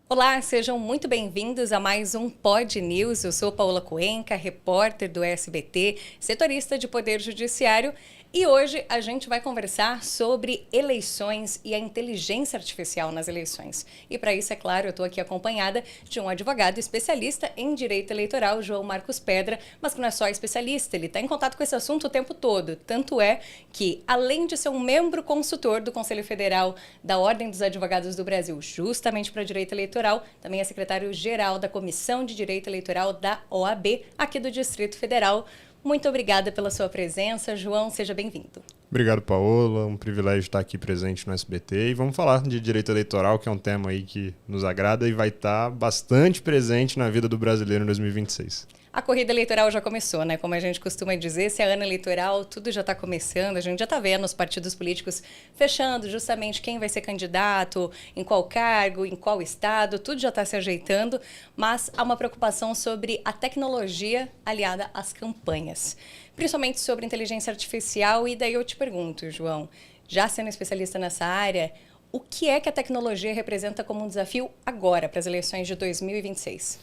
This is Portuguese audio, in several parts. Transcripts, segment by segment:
Olá, sejam muito bem-vindos a mais um Pod News. Eu sou Paola Cuenca, repórter do SBT, setorista de Poder Judiciário, e hoje a gente vai conversar sobre eleições e a inteligência artificial nas eleições. E para isso, é claro, eu estou aqui acompanhada de um advogado especialista em direito eleitoral, João Marcos Pedra, mas que não é só especialista, ele está em contato com esse assunto o tempo todo. Tanto é que, além de ser um membro consultor do Conselho Federal da Ordem dos Advogados do Brasil, justamente para direito eleitoral, também é secretário-geral da Comissão de Direito Eleitoral da OAB, aqui do Distrito Federal. Muito obrigada pela sua presença, João, seja bem-vindo. Obrigado, Paola. Um privilégio estar aqui presente no SBT. E vamos falar de direito eleitoral, que é um tema aí que nos agrada e vai estar bastante presente na vida do brasileiro em 2026. A corrida eleitoral já começou, né? Como a gente costuma dizer, se é ano eleitoral, tudo já está começando. A gente já está vendo os partidos políticos fechando justamente quem vai ser candidato, em qual cargo, em qual estado, tudo já está se ajeitando. Mas há uma preocupação sobre a tecnologia aliada às campanhas, principalmente sobre inteligência artificial. E daí eu te pergunto, João, já sendo especialista nessa área, o que é que a tecnologia representa como um desafio agora para as eleições de 2026?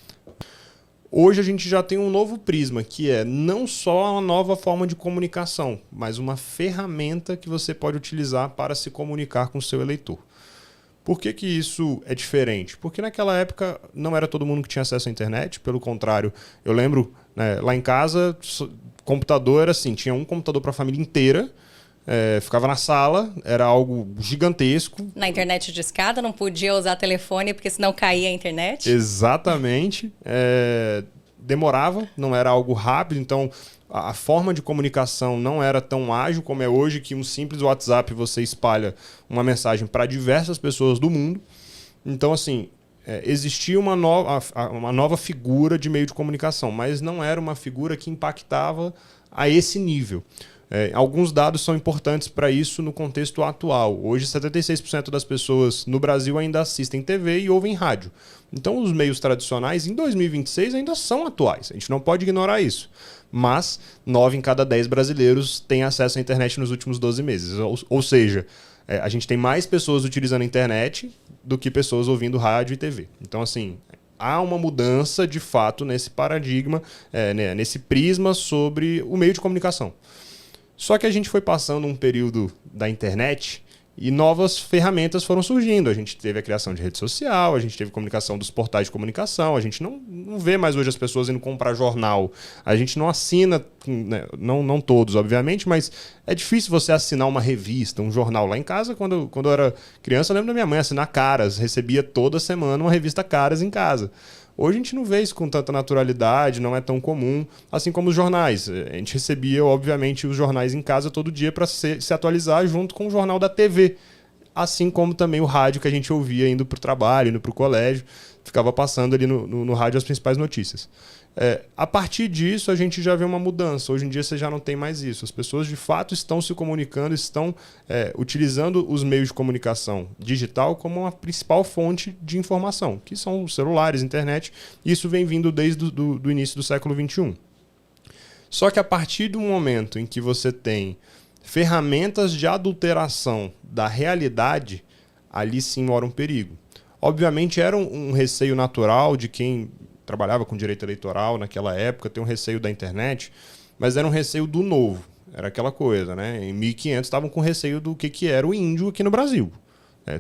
Hoje a gente já tem um novo prisma, que é não só uma nova forma de comunicação, mas uma ferramenta que você pode utilizar para se comunicar com o seu eleitor. Por que que isso é diferente? Porque naquela época não era todo mundo que tinha acesso à internet, pelo contrário, eu lembro, né, lá em casa, computador era assim, tinha um computador para a família inteira, ficava na sala, era algo gigantesco. Na internet de escada, não podia usar telefone porque senão caía a internet? Exatamente. Demorava, não era algo rápido, então a forma de comunicação não era tão ágil como é hoje, que um simples WhatsApp você espalha uma mensagem para diversas pessoas do mundo. Então, assim, existia uma nova figura de meio de comunicação, mas não era uma figura que impactava a esse nível. Alguns dados são importantes para isso no contexto atual. Hoje, 76% das pessoas no Brasil ainda assistem TV e ouvem rádio. Então, os meios tradicionais, em 2026, ainda são atuais. A gente não pode ignorar isso. Mas 9 em cada 10 brasileiros têm acesso à internet nos últimos 12 meses. Ou seja, a gente tem mais pessoas utilizando a internet do que pessoas ouvindo rádio e TV. Então, assim, há uma mudança, de fato, nesse paradigma, nesse prisma sobre o meio de comunicação. Só que a gente foi passando um período da internet e novas ferramentas foram surgindo. A gente teve a criação de rede social, a gente teve comunicação dos portais de comunicação, a gente não vê mais hoje as pessoas indo comprar jornal. A gente não assina, né, não todos, obviamente, mas é difícil você assinar uma revista, um jornal. Lá em casa, quando eu era criança, eu lembro da minha mãe assinar Caras, recebia toda semana uma revista Caras em casa. Hoje a gente não vê isso com tanta naturalidade, não é tão comum, assim como os jornais. A gente recebia, obviamente, os jornais em casa todo dia para se atualizar junto com o jornal da TV. Assim como também o rádio que a gente ouvia indo para o trabalho, indo para o colégio, ficava passando ali no rádio as principais notícias. A partir disso, a gente já vê uma mudança. Hoje em dia você já não tem mais isso. As pessoas de fato estão se comunicando, estão utilizando os meios de comunicação digital como uma principal fonte de informação, que são os celulares, internet. Isso vem vindo desde o início do século XXI. Só que a partir do momento em que você tem ferramentas de adulteração da realidade, ali sim mora um perigo. Obviamente era um receio natural de quem trabalhava com direito eleitoral naquela época, tem um receio da internet, mas era um receio do novo. Era aquela coisa, né? Em 1500 estavam com receio do que era o índio aqui no Brasil.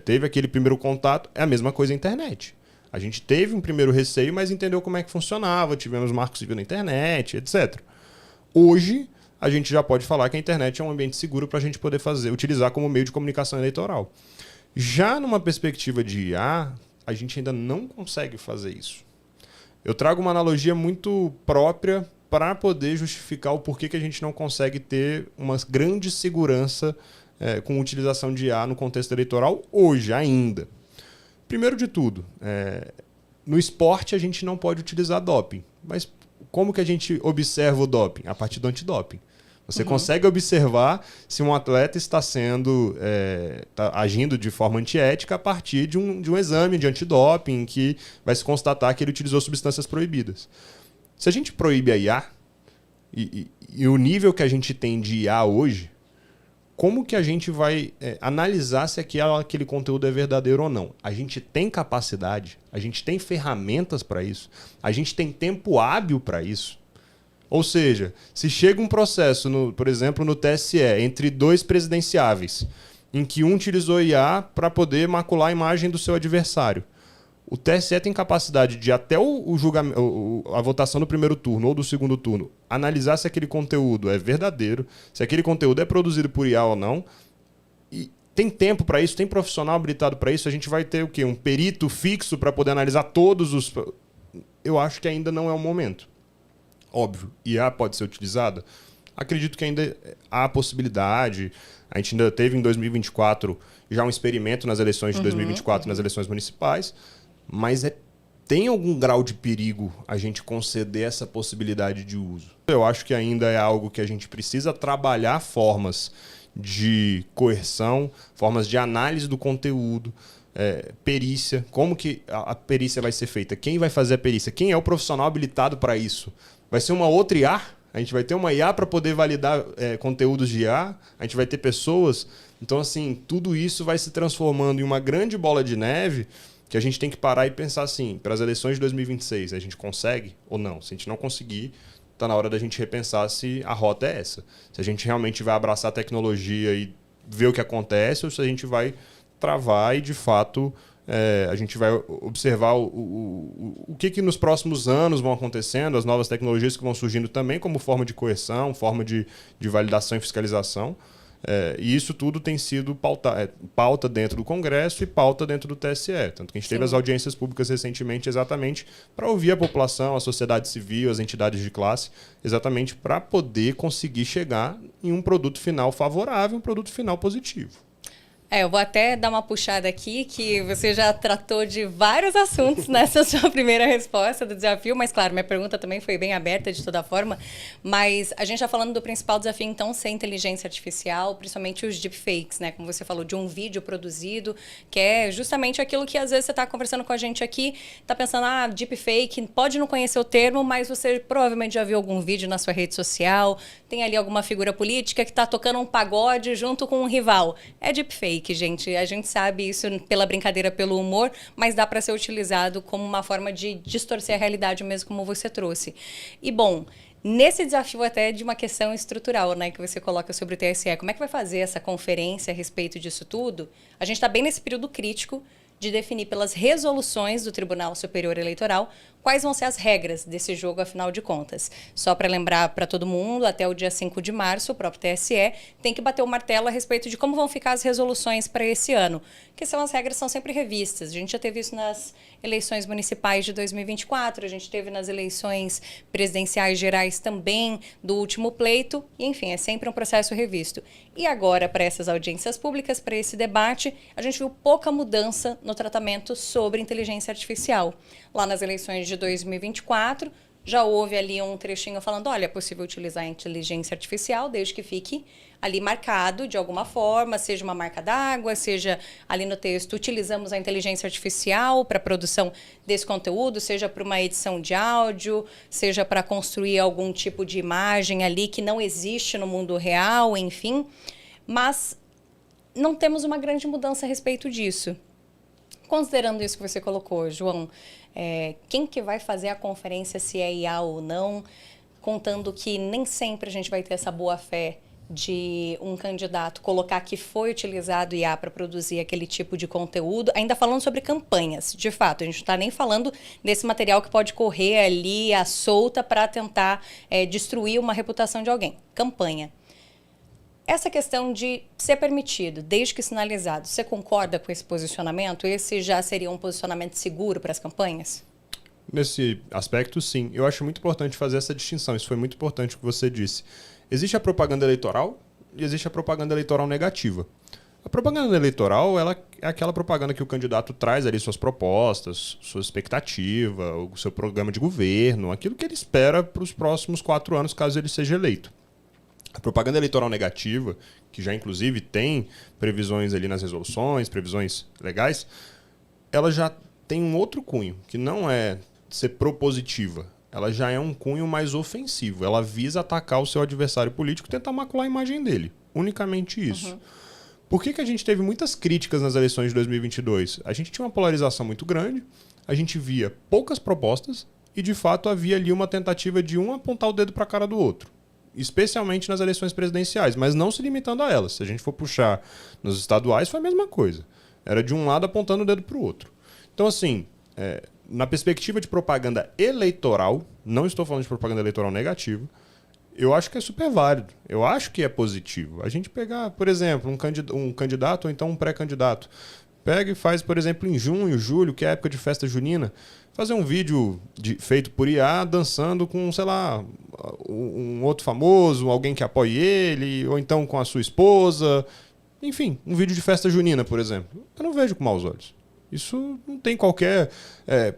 Teve aquele primeiro contato, é a mesma coisa a internet. A gente teve um primeiro receio, mas entendeu como é que funcionava, tivemos marco civil na internet, etc. Hoje, a gente já pode falar que a internet é um ambiente seguro para a gente poder utilizar como meio de comunicação eleitoral. Já numa perspectiva de IA, a gente ainda não consegue fazer isso. Eu trago uma analogia muito própria para poder justificar o porquê que a gente não consegue ter uma grande segurança com utilização de IA no contexto eleitoral hoje ainda. Primeiro de tudo, no esporte a gente não pode utilizar doping. Mas como que a gente observa o doping? A partir do antidoping. Você consegue observar se um atleta está agindo de forma antiética a partir de um exame de antidoping que vai se constatar que ele utilizou substâncias proibidas. Se a gente proíbe a IA, e o nível que a gente tem de IA hoje, como que a gente vai analisar se aquele conteúdo é verdadeiro ou não? A gente tem capacidade, a gente tem ferramentas para isso, a gente tem tempo hábil para isso. Ou seja, se chega um processo, por exemplo, no TSE, entre dois presidenciáveis, em que um utilizou IA para poder macular a imagem do seu adversário, o TSE tem capacidade de, até o julgamento, a votação do primeiro turno ou do segundo turno, analisar se aquele conteúdo é verdadeiro, se aquele conteúdo é produzido por IA ou não. E tem tempo para isso, tem profissional habilitado para isso. A gente vai ter o quê? Um perito fixo para poder analisar todos os... Eu acho que ainda não é o momento. Óbvio, IA pode ser utilizada? Acredito que ainda há possibilidade. A gente ainda teve em 2024 já um experimento nas eleições de 2024, nas eleições municipais. Mas tem algum grau de perigo a gente conceder essa possibilidade de uso? Eu acho que ainda é algo que a gente precisa trabalhar formas de coerção, formas de análise do conteúdo, perícia. Como que a perícia vai ser feita? Quem vai fazer a perícia? Quem é o profissional habilitado para isso? Vai ser uma outra IA? A gente vai ter uma IA para poder validar conteúdos de IA? A gente vai ter pessoas? Então, assim, tudo isso vai se transformando em uma grande bola de neve que a gente tem que parar e pensar assim, para as eleições de 2026, a gente consegue ou não? Se a gente não conseguir, está na hora da gente repensar se a rota é essa. Se a gente realmente vai abraçar a tecnologia e ver o que acontece, ou se a gente vai travar e, de fato, a gente vai observar o que nos próximos anos vão acontecendo, as novas tecnologias que vão surgindo também como forma de coerção, forma de validação e fiscalização. E isso tudo tem sido pauta dentro do Congresso e pauta dentro do TSE. Tanto que a gente teve as audiências públicas recentemente exatamente para ouvir a população, a sociedade civil, as entidades de classe, exatamente para poder conseguir chegar em um produto final favorável, um produto final positivo. Eu vou até dar uma puxada aqui, que você já tratou de vários assuntos nessa sua primeira resposta do desafio, mas claro, minha pergunta também foi bem aberta de toda forma, mas a gente está falando do principal desafio, então, ser inteligência artificial, principalmente os deepfakes, né? Como você falou, de um vídeo produzido, que é justamente aquilo que às vezes você está conversando com a gente aqui, está pensando, deepfake, pode não conhecer o termo, mas você provavelmente já viu algum vídeo na sua rede social, tem ali alguma figura política que está tocando um pagode junto com um rival. É deepfake. Gente, a gente sabe isso pela brincadeira, pelo humor, mas dá para ser utilizado como uma forma de distorcer a realidade mesmo, como você trouxe. E bom, nesse desafio até de uma questão estrutural, né, que você coloca sobre o TSE, como é que vai fazer essa conferência a respeito disso tudo? A gente está bem nesse período crítico de definir pelas resoluções do Tribunal Superior Eleitoral quais vão ser as regras desse jogo, afinal de contas. Só para lembrar para todo mundo, até o dia 5 de março, o próprio TSE tem que bater o martelo a respeito de como vão ficar as resoluções para esse ano, que as regras são sempre revistas. A gente já teve isso nas eleições municipais de 2024, a gente teve nas eleições presidenciais gerais também do último pleito, e, enfim, é sempre um processo revisto. E agora, para essas audiências públicas, para esse debate, a gente viu pouca mudança no tratamento sobre inteligência artificial. Lá nas eleições de 2024, já houve ali um trechinho falando, olha, é possível utilizar a inteligência artificial desde que fique ali marcado de alguma forma, seja uma marca d'água, seja ali no texto, utilizamos a inteligência artificial para a produção desse conteúdo, seja para uma edição de áudio, seja para construir algum tipo de imagem ali que não existe no mundo real, enfim. Mas não temos uma grande mudança a respeito disso. Considerando isso que você colocou, João, quem que vai fazer a conferência, se é IA ou não, contando que nem sempre a gente vai ter essa boa-fé de um candidato colocar que foi utilizado IA para produzir aquele tipo de conteúdo, ainda falando sobre campanhas, de fato, a gente não está nem falando desse material que pode correr ali à solta para tentar destruir uma reputação de alguém. Campanha. Essa questão de ser permitido, desde que sinalizado, você concorda com esse posicionamento? Esse já seria um posicionamento seguro para as campanhas? Nesse aspecto, sim. Eu acho muito importante fazer essa distinção. Isso foi muito importante o que você disse. Existe a propaganda eleitoral e existe a propaganda eleitoral negativa. A propaganda eleitoral, ela é aquela propaganda que o candidato traz ali suas propostas, sua expectativa, o seu programa de governo, aquilo que ele espera para os próximos 4 anos, caso ele seja eleito. A propaganda eleitoral negativa, que já inclusive tem previsões ali nas resoluções, previsões legais, ela já tem um outro cunho, que não é ser propositiva. Ela já é um cunho mais ofensivo. Ela visa atacar o seu adversário político e tentar macular a imagem dele. unicamente isso. Por que a gente teve muitas críticas nas eleições de 2022? A gente tinha uma polarização muito grande, a gente via poucas propostas e, de fato, havia ali uma tentativa de um apontar o dedo para a cara do outro. Especialmente nas eleições presidenciais, mas não se limitando a elas. Se a gente for puxar nos estaduais, foi a mesma coisa. Era de um lado apontando o dedo para o outro. Então, assim, na perspectiva de propaganda eleitoral, não estou falando de propaganda eleitoral negativa, eu acho que é super válido. Eu acho que é positivo. A gente pegar, por exemplo, um candidato ou então um pré-candidato. Pega e faz, por exemplo, em junho, julho, que é a época de festa junina, fazer um vídeo feito por IA dançando com, sei lá, um outro famoso, alguém que apoie ele, ou então com a sua esposa. Enfim, um vídeo de festa junina, por exemplo. Eu não vejo com maus olhos. Isso não tem qualquer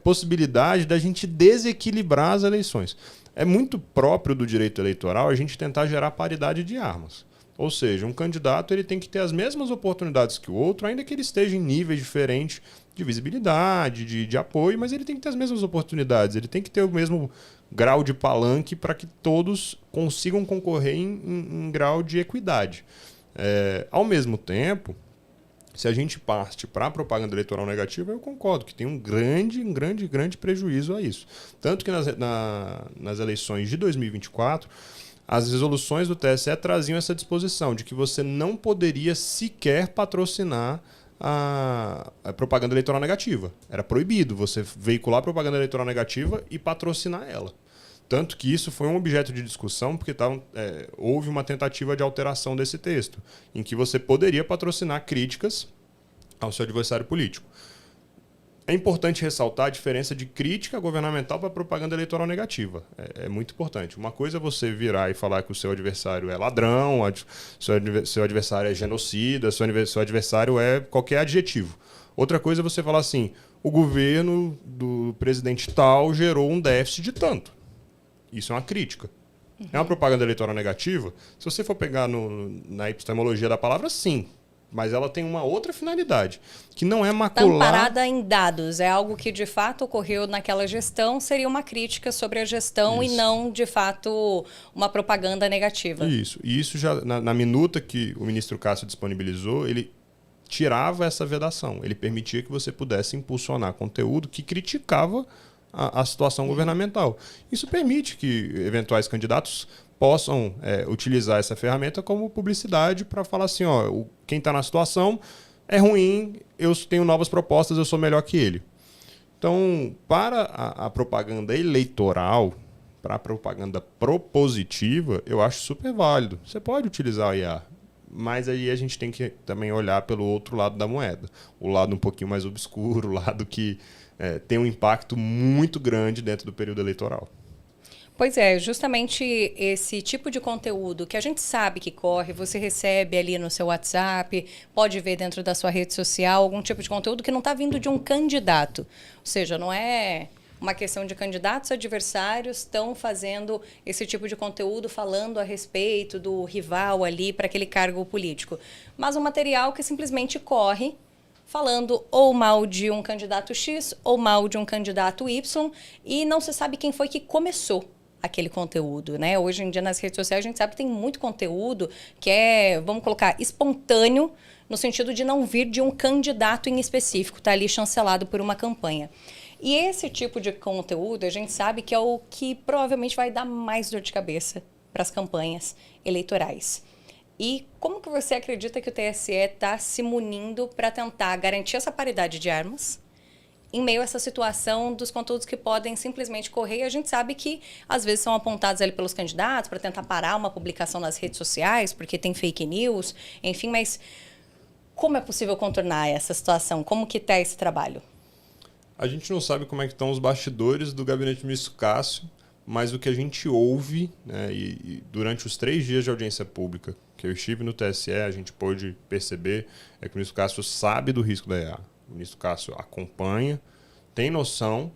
possibilidade da gente desequilibrar as eleições. É muito próprio do direito eleitoral a gente tentar gerar paridade de armas. Ou seja, um candidato ele tem que ter as mesmas oportunidades que o outro, ainda que ele esteja em níveis diferentes de visibilidade, de apoio, mas ele tem que ter as mesmas oportunidades, ele tem que ter o mesmo grau de palanque para que todos consigam concorrer em grau de equidade. Ao mesmo tempo, se a gente parte para a propaganda eleitoral negativa, eu concordo que tem um grande prejuízo a isso. Tanto que nas eleições de 2024, as resoluções do TSE traziam essa disposição de que você não poderia sequer patrocinar a propaganda eleitoral negativa. Era proibido você veicular propaganda eleitoral negativa e patrocinar ela. Tanto que isso foi um objeto de discussão, porque houve uma tentativa de alteração desse texto, em que você poderia patrocinar críticas ao seu adversário político. É importante ressaltar a diferença de crítica governamental para propaganda eleitoral negativa. É muito importante. Uma coisa é você virar e falar que o seu adversário é ladrão, seu adversário é genocida, seu adversário é qualquer adjetivo. Outra coisa é você falar assim, o governo do presidente tal gerou um déficit de tanto. Isso é uma crítica. É uma propaganda eleitoral negativa? Se você for pegar na epistemologia da palavra, sim. Mas ela tem uma outra finalidade, que não é macular... Está amparada em dados. É algo que, de fato, ocorreu naquela gestão. Seria uma crítica sobre a gestão e não, de fato, uma propaganda negativa. Isso. E isso já, na minuta que o ministro Cássio disponibilizou, ele tirava essa vedação. Ele permitia que você pudesse impulsionar conteúdo que criticava a situação governamental. Isso permite que eventuais candidatos possam utilizar essa ferramenta como publicidade para falar assim, ó, quem está na situação é ruim, eu tenho novas propostas, eu sou melhor que ele. Então, para a propaganda eleitoral, para a propaganda propositiva, eu acho super válido. Você pode utilizar a IA, mas aí a gente tem que também olhar pelo outro lado da moeda. O lado um pouquinho mais obscuro, o lado que tem um impacto muito grande dentro do período eleitoral. Pois é, justamente esse tipo de conteúdo que a gente sabe que corre, você recebe ali no seu WhatsApp, pode ver dentro da sua rede social, algum tipo de conteúdo que não está vindo de um candidato. Ou seja, não é uma questão de candidatos adversários estão fazendo esse tipo de conteúdo, falando a respeito do rival ali para aquele cargo político. Mas um material que simplesmente corre falando ou mal de um candidato X ou mal de um candidato Y e não se sabe quem foi que começou aquele conteúdo, né? Hoje em dia nas redes sociais a gente sabe que tem muito conteúdo que é, vamos colocar, espontâneo, no sentido de não vir de um candidato em específico, tá ali chancelado por uma campanha. E esse tipo de conteúdo a gente sabe que é o que provavelmente vai dar mais dor de cabeça para as campanhas eleitorais. E como que você acredita que o TSE está se munindo para tentar garantir essa paridade de armas em meio a essa situação dos conteúdos que podem simplesmente correr? E a gente sabe que, às vezes, são apontados ali pelos candidatos para tentar parar uma publicação nas redes sociais, porque tem fake news, enfim, mas como é possível contornar essa situação? Como que está esse trabalho? A gente não sabe como é que estão os bastidores do gabinete do ministro Cássio, mas o que a gente ouve, né, e durante os 3 dias de audiência pública que eu estive no TSE, a gente pôde perceber que o ministro Cássio sabe do risco da IA. O ministro Cássio acompanha, tem noção,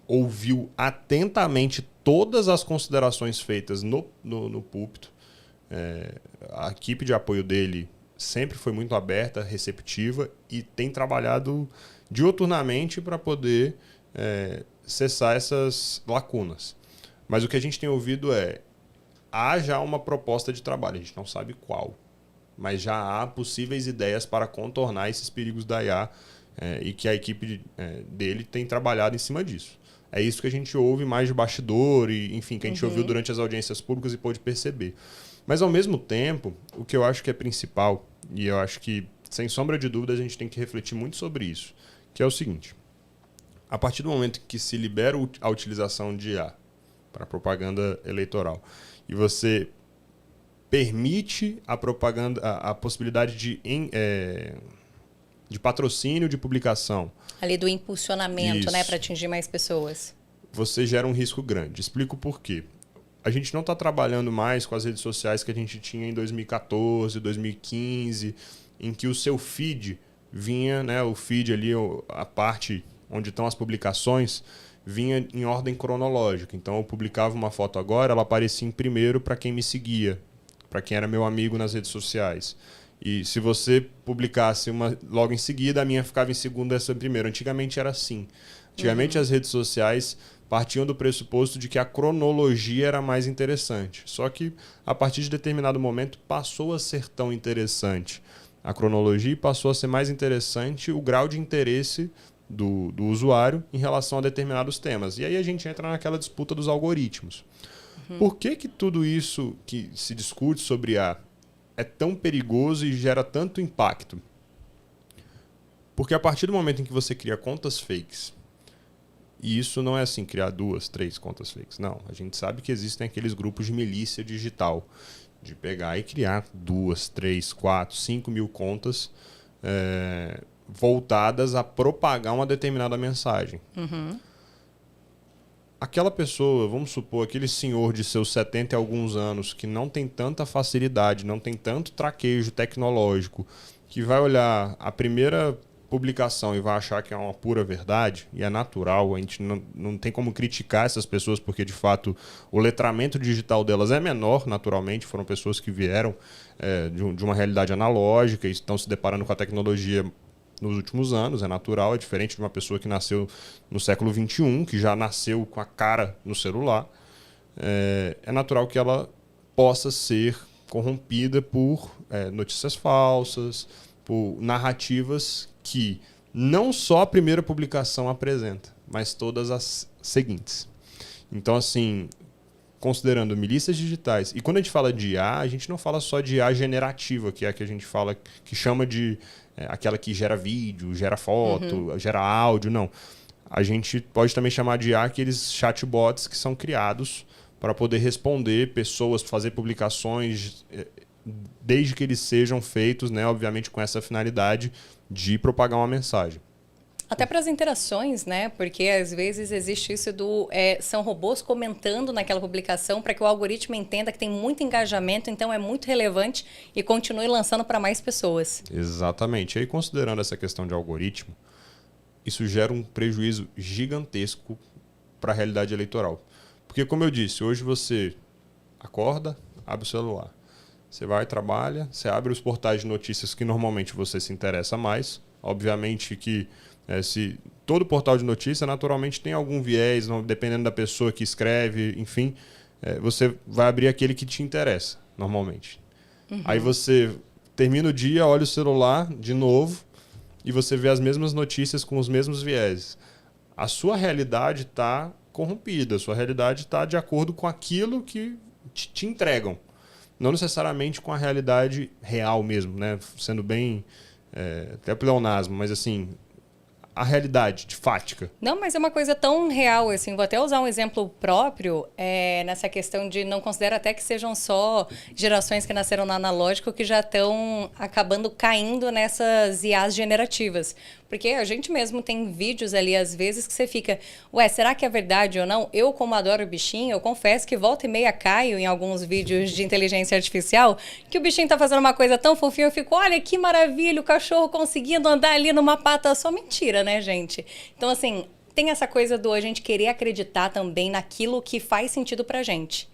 ouviu atentamente todas as considerações feitas no púlpito. A equipe de apoio dele sempre foi muito aberta, receptiva e tem trabalhado diuturnamente para poder cessar essas lacunas. Mas o que a gente tem ouvido há já uma proposta de trabalho, a gente não sabe qual. mas já há possíveis ideias para contornar esses perigos da IA e que a equipe dele tem trabalhado em cima disso. É isso que a gente ouve mais de bastidor, e, enfim, que a gente ouviu durante as audiências públicas e pôde perceber. Mas, ao mesmo tempo, o que eu acho que é principal, e eu acho que, sem sombra de dúvida, a gente tem que refletir muito sobre isso, que é o seguinte: a partir do momento que se libera a utilização de IA para propaganda eleitoral e você permite a propaganda, a possibilidade de patrocínio de publicação. Ali do impulsionamento, Isso. né, para atingir mais pessoas. Você gera um risco grande. Explico por quê. A gente não está trabalhando mais com as redes sociais que a gente tinha em 2014, 2015, em que o seu feed vinha, né, o feed ali, a parte onde estão as publicações, vinha em ordem cronológica. Então eu publicava uma foto agora, ela aparecia em primeiro para quem me seguia, para quem era meu amigo nas redes sociais. E se você publicasse uma logo em seguida, a minha ficava em segundo e essa em primeiro. Antigamente era assim. Antigamente as redes sociais partiam do pressuposto de que a cronologia era mais interessante. Só que a partir de determinado momento passou a ser tão interessante a cronologia e passou a ser mais interessante o grau de interesse do usuário em relação a determinados temas. E aí a gente entra naquela disputa dos algoritmos. Por que tudo isso que se discute sobre IA é tão perigoso e gera tanto impacto? Porque a partir do momento em que você cria contas fakes, e isso não é assim, criar 2, 3 contas fakes, não. A gente sabe que existem aqueles grupos de milícia digital, de pegar e criar 2, 3, 4, 5 mil contas voltadas a propagar uma determinada mensagem. Aquela pessoa, vamos supor, aquele senhor de seus 70 e alguns anos, que não tem tanta facilidade, não tem tanto traquejo tecnológico, que vai olhar a primeira publicação e vai achar que é uma pura verdade, e é natural, a gente não tem como criticar essas pessoas, porque de fato o letramento digital delas é menor, naturalmente, foram pessoas que vieram de uma realidade analógica e estão se deparando com a tecnologia nos últimos anos, é natural, é diferente de uma pessoa que nasceu no século XXI, que já nasceu com a cara no celular. É natural que ela possa ser corrompida por notícias falsas, por narrativas que não só a primeira publicação apresenta, mas todas as seguintes. Então, assim, considerando milícias digitais, e quando a gente fala de IA, a gente não fala só de IA generativa, que é a que a gente fala, que chama de aquela que gera vídeo, gera foto, gera áudio, não. A gente pode também chamar de IA aqueles chatbots que são criados para poder responder pessoas, fazer publicações, desde que eles sejam feitos, né, obviamente com essa finalidade de propagar uma mensagem. Até para as interações, né? Porque às vezes existe isso são robôs comentando naquela publicação para que o algoritmo entenda que tem muito engajamento, então é muito relevante e continue lançando para mais pessoas. Exatamente. E aí, considerando essa questão de algoritmo, isso gera um prejuízo gigantesco para a realidade eleitoral. Porque, como eu disse, hoje você acorda, abre o celular. Você vai, trabalha, você abre os portais de notícias que normalmente você se interessa mais. Obviamente que se todo portal de notícia naturalmente tem algum viés, dependendo da pessoa que escreve, enfim, você vai abrir aquele que te interessa, normalmente. Aí você termina o dia, olha o celular de novo e você vê as mesmas notícias com os mesmos vieses. A sua realidade está corrompida, a sua realidade está de acordo com aquilo que te entregam. Não necessariamente com a realidade real mesmo, né? Sendo bem até pleonasmo, mas assim, a realidade fática. Não, mas é uma coisa tão real, assim, vou até usar um exemplo próprio nessa questão de não considero até que sejam só gerações que nasceram no analógico que já estão acabando caindo nessas IAs generativas. Porque a gente mesmo tem vídeos ali, às vezes, que você fica, ué, será que é verdade ou não? Eu, como adoro o bichinho, eu confesso que volta e meia caio em alguns vídeos de inteligência artificial, que o bichinho tá fazendo uma coisa tão fofinha, eu fico, olha que maravilha, o cachorro conseguindo andar ali numa pata só. Mentira, né, gente? Então, assim, tem essa coisa do a gente querer acreditar também naquilo que faz sentido pra gente.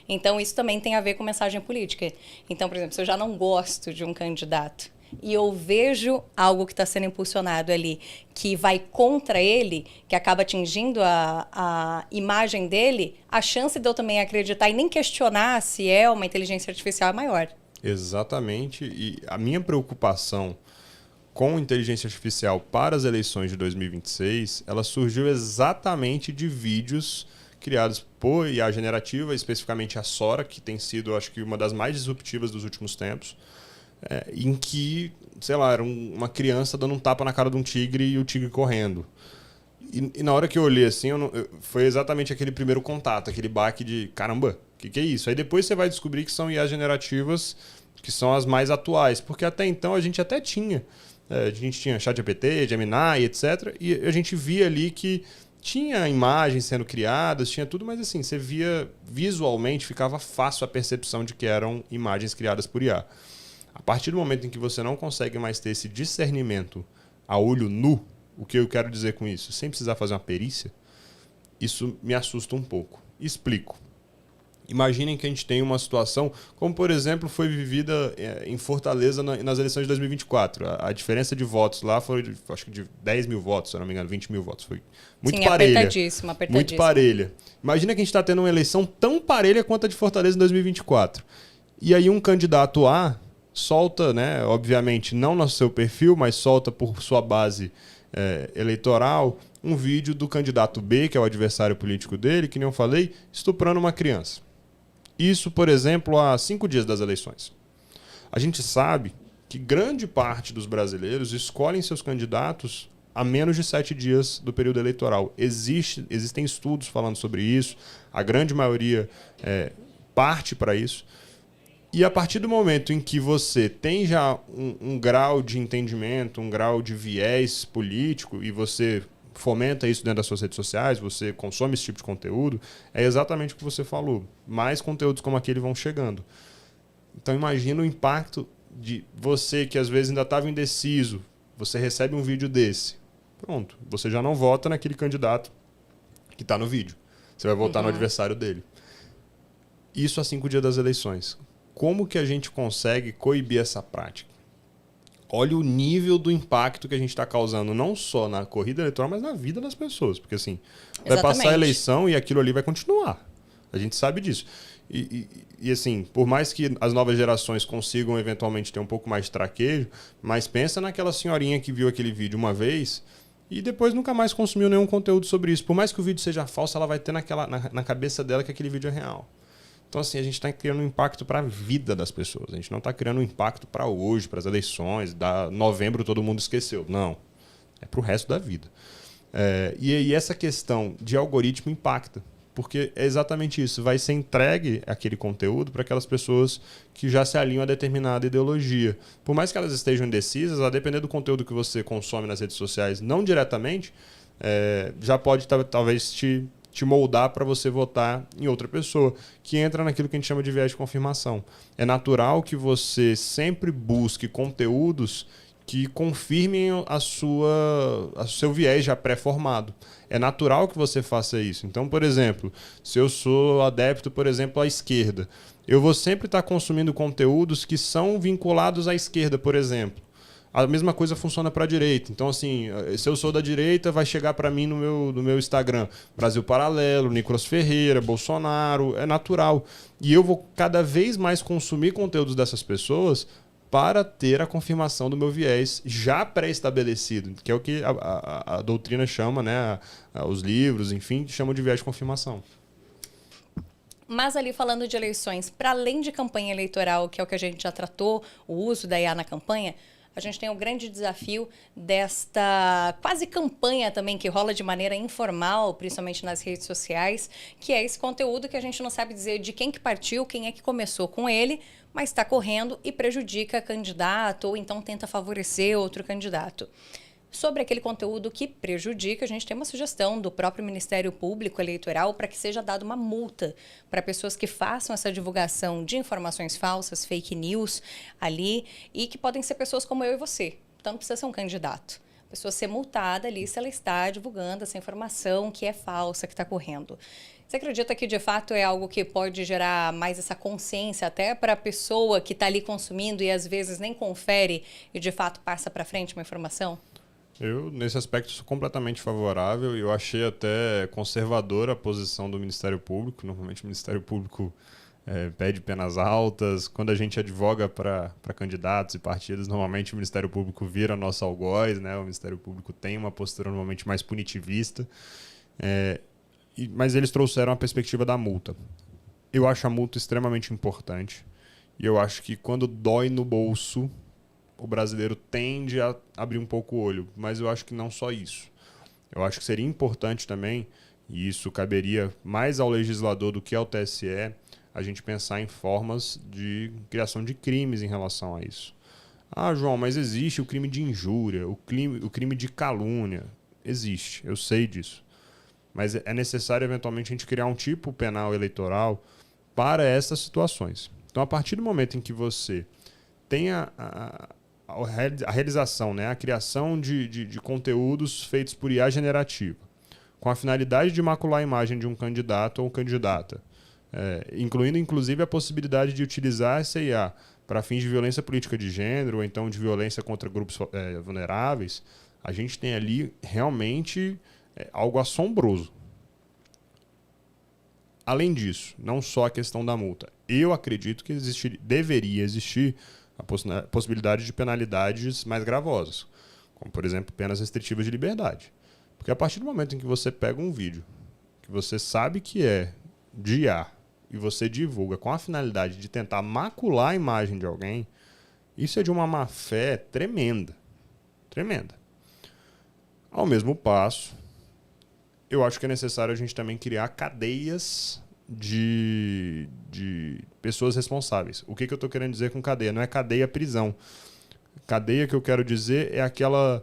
Então, isso também tem a ver com mensagem política. Então, por exemplo, se eu já não gosto de um candidato e eu vejo algo que está sendo impulsionado ali, que vai contra ele, que acaba atingindo a imagem dele, a chance de eu também acreditar e nem questionar se é uma inteligência artificial é maior. Exatamente. E a minha preocupação com inteligência artificial para as eleições de 2026, ela surgiu exatamente de vídeos criados por IA generativa, especificamente a Sora, que tem sido, acho que, uma das mais disruptivas dos últimos tempos, em que, sei lá, era uma criança dando um tapa na cara de um tigre e o tigre correndo. E na hora que eu olhei assim, foi exatamente aquele primeiro contato, aquele baque de, caramba, o que é isso? Aí depois você vai descobrir que são IAs generativas, que são as mais atuais, porque até então a gente até tinha. A gente tinha ChatGPT, Gemini, etc. E a gente via ali que tinha imagens sendo criadas, tinha tudo, mas assim, você via visualmente, ficava fácil a percepção de que eram imagens criadas por IA. A partir do momento em que você não consegue mais ter esse discernimento a olho nu, o que eu quero dizer com isso? Sem precisar fazer uma perícia, isso me assusta um pouco. Explico. Imaginem que a gente tem uma situação, como por exemplo foi vivida em Fortaleza nas eleições de 2024. A diferença de votos lá foi, acho que de 10 mil votos, se eu não me engano, 20 mil votos. Foi muito parelha. Apertadíssimo. Muito parelha. Imagina que a gente está tendo uma eleição tão parelha quanto a de Fortaleza em 2024. E aí um candidato A solta, né, obviamente não no seu perfil, mas solta por sua base eleitoral, um vídeo do candidato B, que é o adversário político dele, que nem eu falei, estuprando uma criança. Isso, por exemplo, há 5 dias das eleições. A gente sabe que grande parte dos brasileiros escolhem seus candidatos a menos de 7 dias do período eleitoral. Existem estudos falando sobre isso, a grande maioria parte para isso. E a partir do momento em que você tem já um grau de entendimento, um grau de viés político, e você fomenta isso dentro das suas redes sociais, você consome esse tipo de conteúdo, é exatamente o que você falou. Mais conteúdos como aquele vão chegando. Então imagina o impacto de você que às vezes ainda estava indeciso, você recebe um vídeo desse. Pronto, você já não vota naquele candidato que está no vídeo. Você vai votar no adversário dele. Isso há 5 dias das eleições. Como que a gente consegue coibir essa prática? Olha o nível do impacto que a gente está causando, não só na corrida eleitoral, mas na vida das pessoas. Porque assim, vai passar a eleição e aquilo ali vai continuar. A gente sabe disso. E assim, por mais que as novas gerações consigam eventualmente ter um pouco mais de traquejo, mas pensa naquela senhorinha que viu aquele vídeo uma vez e depois nunca mais consumiu nenhum conteúdo sobre isso. Por mais que o vídeo seja falso, ela vai ter na cabeça dela que aquele vídeo é real. Então, assim, a gente está criando um impacto para a vida das pessoas. A gente não está criando um impacto para hoje, para as eleições, novembro todo mundo esqueceu. Não. É para o resto da vida. E essa questão de algoritmo impacta. Porque é exatamente isso. Vai ser entregue aquele conteúdo para aquelas pessoas que já se alinham a determinada ideologia. Por mais que elas estejam indecisas, a depender do conteúdo que você consome nas redes sociais, não diretamente, já pode talvez te moldar para você votar em outra pessoa, que entra naquilo que a gente chama de viés de confirmação. É natural que você sempre busque conteúdos que confirmem o seu viés já pré-formado. É natural que você faça isso. Então, por exemplo, se eu sou adepto, por exemplo, à esquerda, eu vou sempre estar consumindo conteúdos que são vinculados à esquerda, por exemplo. A mesma coisa funciona para a direita. Então, assim, se eu sou da direita, vai chegar para mim no meu Instagram Brasil Paralelo, Nicolas Ferreira, Bolsonaro. É natural. E eu vou cada vez mais consumir conteúdos dessas pessoas para ter a confirmação do meu viés já pré-estabelecido, que é o que a doutrina chama, né? Os livros, enfim, chamam de viés de confirmação. Mas ali falando de eleições, para além de campanha eleitoral, que é o que a gente já tratou, o uso da IA na campanha, a gente tem o grande desafio desta quase campanha também que rola de maneira informal, principalmente nas redes sociais, que é esse conteúdo que a gente não sabe dizer de quem que partiu, quem é que começou com ele, mas está correndo e prejudica candidato ou então tenta favorecer outro candidato. Sobre aquele conteúdo que prejudica, a gente tem uma sugestão do próprio Ministério Público Eleitoral para que seja dada uma multa para pessoas que façam essa divulgação de informações falsas, fake news ali, e que podem ser pessoas como eu e você. Então não precisa ser um candidato. A pessoa ser multada ali se ela está divulgando essa informação que é falsa, que está correndo. Você acredita que de fato é algo que pode gerar mais essa consciência até para a pessoa que está ali consumindo e às vezes nem confere e de fato passa para frente uma informação? Eu, nesse aspecto, sou completamente favorável e eu achei até conservadora a posição do Ministério Público. Normalmente o Ministério Público pede penas altas. Quando a gente advoga para candidatos e partidos, normalmente o Ministério Público vira nosso algoz, né? O Ministério Público tem uma postura normalmente mais punitivista. Mas eles trouxeram a perspectiva da multa. Eu acho a multa extremamente importante. E eu acho que quando dói no bolso, o brasileiro tende a abrir um pouco o olho. Mas eu acho que não só isso. Eu acho que seria importante também, e isso caberia mais ao legislador do que ao TSE, a gente pensar em formas de criação de crimes em relação a isso. Ah, João, mas existe o crime de injúria, o crime de calúnia. Existe, eu sei disso. Mas é necessário, eventualmente, a gente criar um tipo penal eleitoral para essas situações. Então, a partir do momento em que você tem a realização, né, a criação de conteúdos feitos por IA generativa, com a finalidade de macular a imagem de um candidato ou candidata, incluindo, inclusive, a possibilidade de utilizar essa IA para fins de violência política de gênero ou então de violência contra grupos vulneráveis, a gente tem ali realmente algo assombroso. Além disso, não só a questão da multa. Eu acredito que deveria existir a possibilidade de penalidades mais gravosas, como, por exemplo, penas restritivas de liberdade. Porque a partir do momento em que você pega um vídeo que você sabe que é de IA e você divulga com a finalidade de tentar macular a imagem de alguém, isso é de uma má-fé tremenda. Tremenda. Ao mesmo passo, eu acho que é necessário a gente também criar cadeias de pessoas responsáveis. O que eu estou querendo dizer com cadeia? Não é cadeia prisão. Cadeia que eu quero dizer é aquelas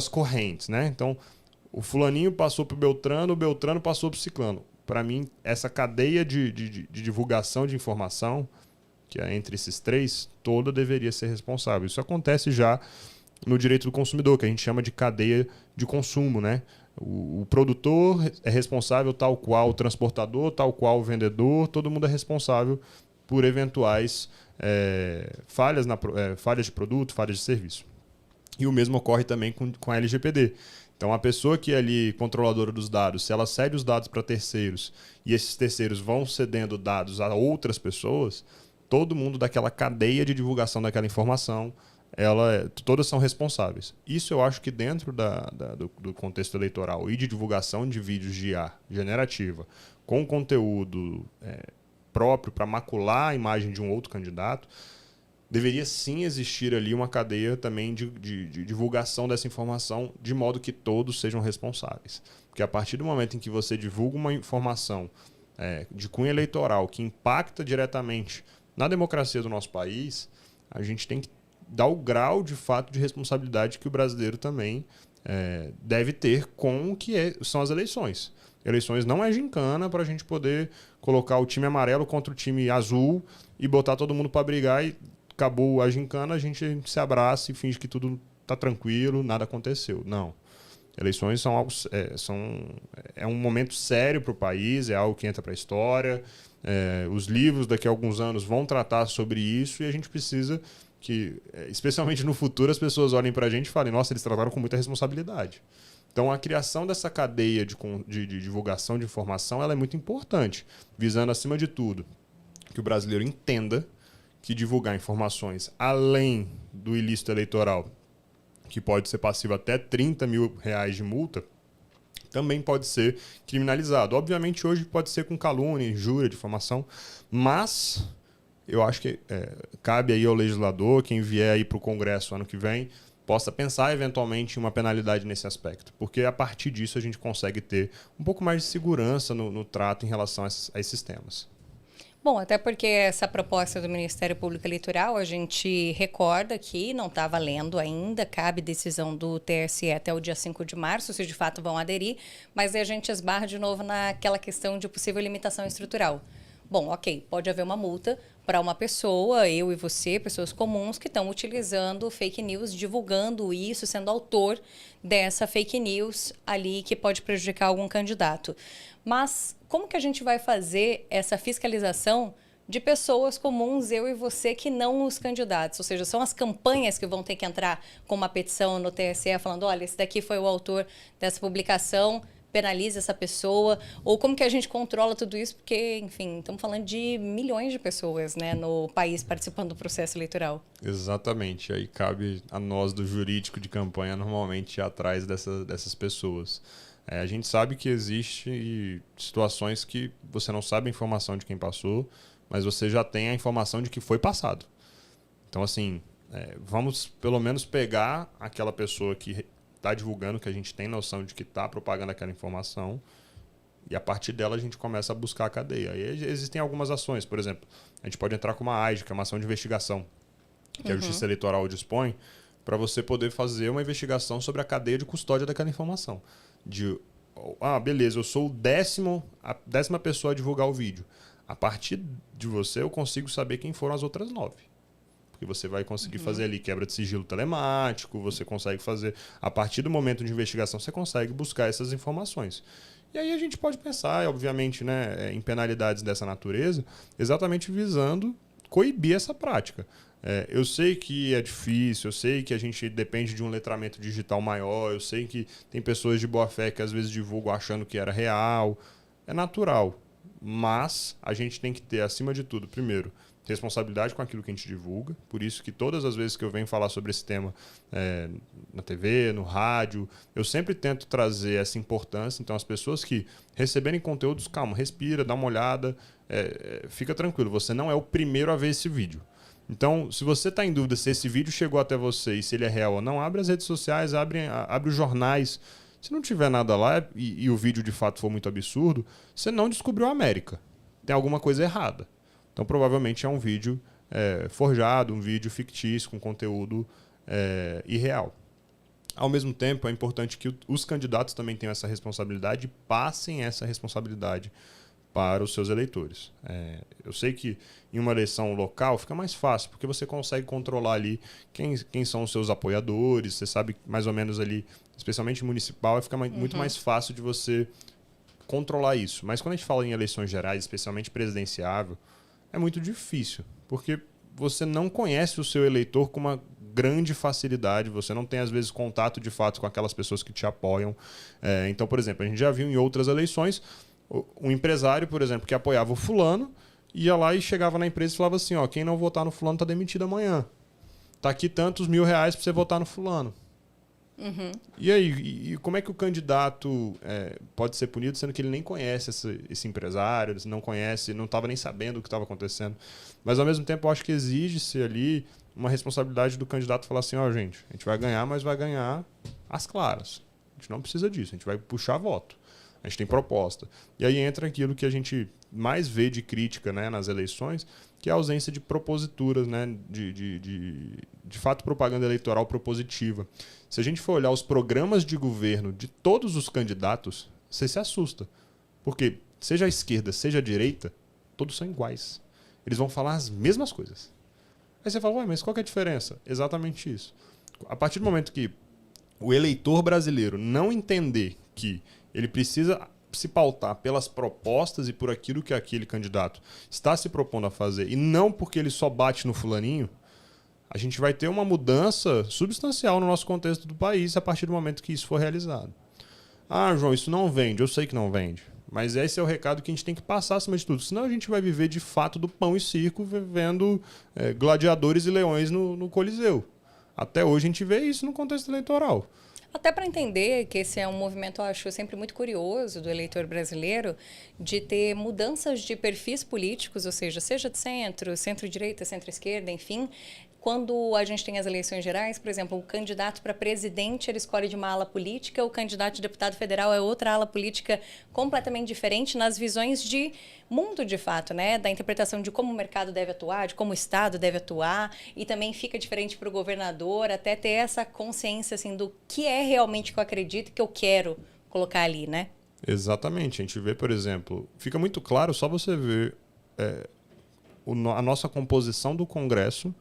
correntes, né? Então, o fulaninho passou para o Beltrano passou para o ciclano. Para mim, essa cadeia de divulgação de informação, que é entre esses três, toda deveria ser responsável. Isso acontece já no direito do consumidor, que a gente chama de cadeia de consumo, né? O produtor é responsável tal qual o transportador, tal qual o vendedor, todo mundo é responsável por eventuais falhas de produto, falhas de serviço. E o mesmo ocorre também com a LGPD. Então, a pessoa que é ali controladora dos dados, se ela cede os dados para terceiros e esses terceiros vão cedendo dados a outras pessoas, todo mundo daquela cadeia de divulgação daquela informação, todas são responsáveis. Isso eu acho que dentro do contexto eleitoral e de divulgação de vídeos de IA generativa, com conteúdo próprio para macular a imagem de um outro candidato, deveria sim existir ali uma cadeia também de divulgação dessa informação, de modo que todos sejam responsáveis. Porque a partir do momento em que você divulga uma informação de cunho eleitoral que impacta diretamente na democracia do nosso país, a gente tem que dar o grau de fato de responsabilidade que o brasileiro também deve ter com o que são as eleições. Eleições não é gincana para a gente poder colocar o time amarelo contra o time azul e botar todo mundo para brigar e acabou a gincana, a gente se abraça e finge que tudo está tranquilo, nada aconteceu. Não. Eleições são algo, é um momento sério para o país, é algo que entra para a história. Os livros daqui a alguns anos vão tratar sobre isso e a gente precisa que, especialmente no futuro, as pessoas olhem para a gente e falem, nossa, eles trataram com muita responsabilidade. Então, a criação dessa cadeia de divulgação de informação ela é muito importante, visando, acima de tudo, que o brasileiro entenda que divulgar informações além do ilícito eleitoral, que pode ser passivo até R$30 mil de multa, também pode ser criminalizado. Obviamente, hoje pode ser com calúnia, injúria, difamação, mas eu acho que cabe aí ao legislador, quem vier aí para o Congresso ano que vem, possa pensar eventualmente em uma penalidade nesse aspecto, porque a partir disso a gente consegue ter um pouco mais de segurança no trato em relação a esses temas. Bom, até porque essa proposta do Ministério Público Eleitoral, a gente recorda que não está valendo ainda, cabe decisão do TSE até o dia 5 de março, se de fato vão aderir, mas aí a gente esbarra de novo naquela questão de possível limitação estrutural. Bom, ok, pode haver uma multa para uma pessoa, eu e você, pessoas comuns que estão utilizando fake news, divulgando isso, sendo autor dessa fake news ali que pode prejudicar algum candidato. Mas como que a gente vai fazer essa fiscalização de pessoas comuns, eu e você, que não os candidatos? Ou seja, são as campanhas que vão ter que entrar com uma petição no TSE falando, olha, esse daqui foi o autor dessa publicação, penaliza essa pessoa? Ou como que a gente controla tudo isso? Porque, enfim, estamos falando de milhões de pessoas, né, no país participando do processo eleitoral. Exatamente. Aí cabe a nós do jurídico de campanha normalmente ir atrás dessas pessoas. A gente sabe que existe situações que você não sabe a informação de quem passou, mas você já tem a informação de que foi passado. Então, assim, vamos pelo menos pegar aquela pessoa que está divulgando, que a gente tem noção de que está propagando aquela informação, e a partir dela a gente começa a buscar a cadeia. Aí existem algumas ações, por exemplo, a gente pode entrar com uma AIJ, que é uma ação de investigação, que a Justiça Eleitoral dispõe, para você poder fazer uma investigação sobre a cadeia de custódia daquela informação. Beleza, eu sou a 10ª pessoa a divulgar o vídeo. A partir de você eu consigo saber quem foram as outras 9. Porque você vai conseguir fazer ali quebra de sigilo telemático, você consegue fazer... A partir do momento de investigação, você consegue buscar essas informações. E aí a gente pode pensar, obviamente, né, em penalidades dessa natureza, exatamente visando coibir essa prática. Eu sei que é difícil, eu sei que a gente depende de um letramento digital maior, eu sei que tem pessoas de boa fé que às vezes divulgam achando que era real. É natural, mas a gente tem que ter, acima de tudo, primeiro, responsabilidade com aquilo que a gente divulga. Por isso que todas as vezes que eu venho falar sobre esse tema na TV, no rádio, eu sempre tento trazer essa importância. Então, as pessoas que receberem conteúdos, calma, respira, dá uma olhada, fica tranquilo, você não é o primeiro a ver esse vídeo. Então, se você está em dúvida se esse vídeo chegou até você e se ele é real ou não, abre as redes sociais, abre os jornais. Se não tiver nada lá e o vídeo de fato for muito absurdo, você não descobriu a América. Tem alguma coisa errada. Então, provavelmente é um vídeo forjado, um vídeo fictício, com conteúdo irreal. Ao mesmo tempo, é importante que os candidatos também tenham essa responsabilidade e passem essa responsabilidade para os seus eleitores. Eu sei que em uma eleição local fica mais fácil, porque você consegue controlar ali quem são os seus apoiadores, você sabe mais ou menos ali, especialmente municipal, fica muito mais fácil de você controlar isso. Mas quando a gente fala em eleições gerais, especialmente presidenciável, é muito difícil, porque você não conhece o seu eleitor com uma grande facilidade, você não tem, às vezes, contato de fato com aquelas pessoas que te apoiam. Então, por exemplo, a gente já viu em outras eleições um empresário, por exemplo, que apoiava o fulano, ia lá e chegava na empresa e falava assim, quem não votar no fulano está demitido amanhã. Tá aqui tantos R$1.000 para você votar no fulano. E aí, como é que o candidato pode ser punido, sendo que ele nem conhece esse empresário, não conhece, não estava nem sabendo o que estava acontecendo? Mas, ao mesmo tempo, eu acho que exige-se ali uma responsabilidade do candidato falar assim, gente, a gente vai ganhar, mas vai ganhar às claras. A gente não precisa disso, a gente vai puxar voto. A gente tem proposta. E aí entra aquilo que a gente mais vê de crítica, né, nas eleições, que é a ausência de proposituras, né, de fato propaganda eleitoral propositiva. Se a gente for olhar os programas de governo de todos os candidatos, você se assusta. Porque seja a esquerda, seja a direita, todos são iguais. Eles vão falar as mesmas coisas. Aí você fala, mas qual que é a diferença? Exatamente isso. A partir do momento que o eleitor brasileiro não entender que ele precisa se pautar pelas propostas e por aquilo que aquele candidato está se propondo a fazer, e não porque ele só bate no fulaninho, a gente vai ter uma mudança substancial no nosso contexto do país a partir do momento que isso for realizado. João, isso não vende. Eu sei que não vende. Mas esse é o recado que a gente tem que passar acima de tudo. Senão a gente vai viver de fato do pão e circo, vendo gladiadores e leões no Coliseu. Até hoje a gente vê isso no contexto eleitoral. Até para entender que esse é um movimento, eu acho, sempre muito curioso do eleitor brasileiro, de ter mudanças de perfis políticos, ou seja de centro, centro-direita, centro-esquerda, enfim. Quando a gente tem as eleições gerais, por exemplo, o candidato para presidente ele escolhe de uma ala política, o candidato de deputado federal é outra ala política completamente diferente nas visões de mundo, de fato, né? Da interpretação de como o mercado deve atuar, de como o Estado deve atuar, e também fica diferente para o governador, até ter essa consciência assim, do que é realmente que eu acredito e que eu quero colocar ali, né? Exatamente. A gente vê, por exemplo, fica muito claro só você ver a nossa composição do Congresso